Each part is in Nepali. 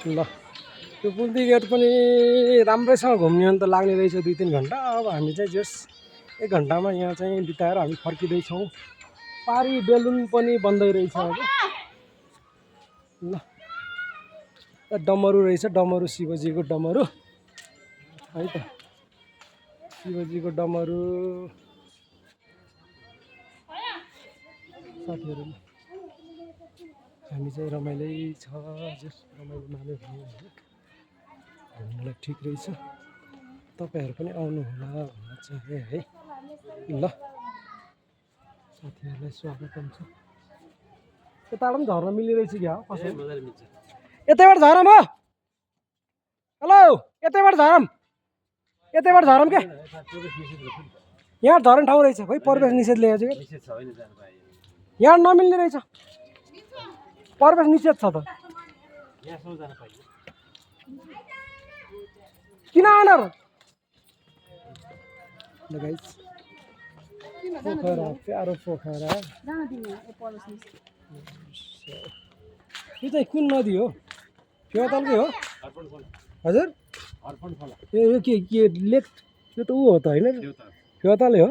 ल त्यो पुल्दी गेट पनि राम्रैसँग घुम्ने हो भने त लाग्ने रहेछ 2-3 घन्टा। अब हामी चाहिँ जस 1 घन्टामा यहाँ चाहिँ बिताएर हामी फर्किँदैछौँ। पारी बेलुन पनि बन्दै रहेछ अब। ल डमरू रहेछ, डमरू शिवजीको डमरू है त, शिवजीको डमरू। साथीहरू हामी चाहिँ रमाइलै छ, रमाइलो माने घुम्नुलाई ठिक रहेछ। तपाईँहरू पनि आउनु होला भन्न चाहे है। ल साथीहरूलाई स्वागतम छ। यताबाट पनि झर्न मिल्ने रहेछ क्या हो? यतैबाट झरम हो। हेलो, यतैबाट झरम, यतैबाट झरम के यहाँ झर्ने ठाउँ रहेछ खोइ, प्रवेश निषेध लेखेको छ। यहाँ नमिल्ने रहेछ, प्रवेश निषेध छ त। किन आनर पोखरा, प्यारो पोखरा। यो चाहिँ कुन नदी हो? फेवातालकै हो हजुर? यो के लेक? यो त ऊ हो त होइन? फेवातालै हो।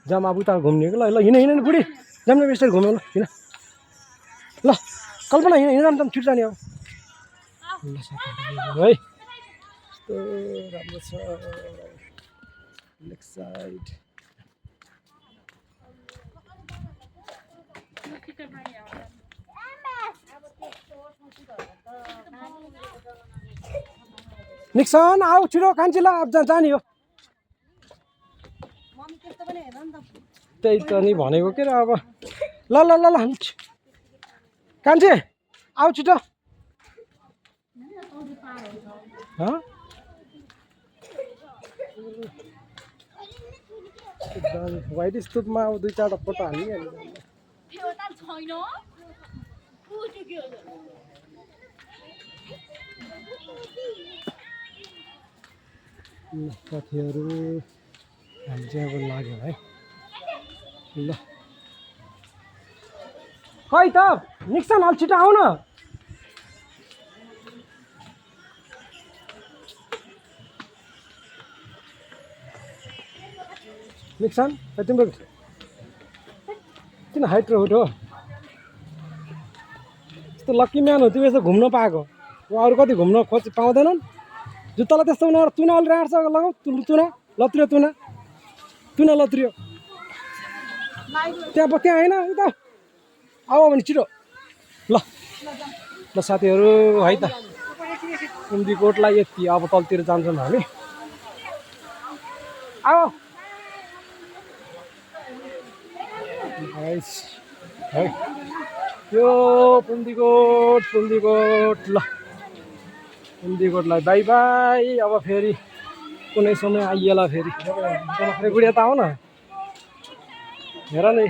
जाम अब उता घुम्ने ल ल हिँड हिँड बुढी, जाम न बिस्तारै घुम्यो ल हिँड। ल कल्पना हिँड हिँड जाम छिटो जाने अब। ल साथीहरू है यस्तो राम्रो छ लेक साइड। निक्सन आऊ छिटो कान्छी, ल अब जाने हो। त्यही त नि भनेको के र अब। ल ल ल ल कान्छी आऊ छिटो। व्हाइट स्तूपमा अब 2-4 फोटो हालिहाल्नु। साथीहरू हामी चाहिँ अब लाग्यो है। ल खै त निक्सन अलि छिटो आऊ न। निक्सन तिम्रो किन हाइट र उठ हो? यस्तो लक्की म्यान हो तिमी, यस्तो घुम्न पाएको। अरू कति घुम्न पाउँदैनन्। जुत्तालाई त्यस्तो उनीहरू तुना अलि राख्छ, लगाऊ तुना लत्रियो, तुना लत्रियो त्यहाँ होइन उता आऊ भने छिटो। ल ल साथीहरू है त कुम्दीकोटलाई यति, अब तलतिर जान्छौँ हामी। आऊ है यो कुम्दीकोट ल कुम्दीकोटलाई बाई बाई। अब फेरि कुनै समय आइएला फेरि। गुडिया त आऊ न, हेर नि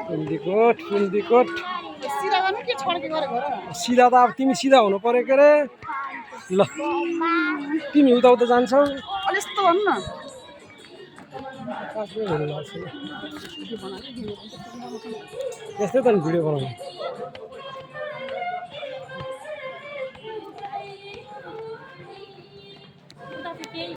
कुम्दीकोट सिधा त अब तिमी सिधा हुनु पर्यो के अरे। ल तिमी उता जान्छौ यस्तै त नि भिडियो बनाउनु।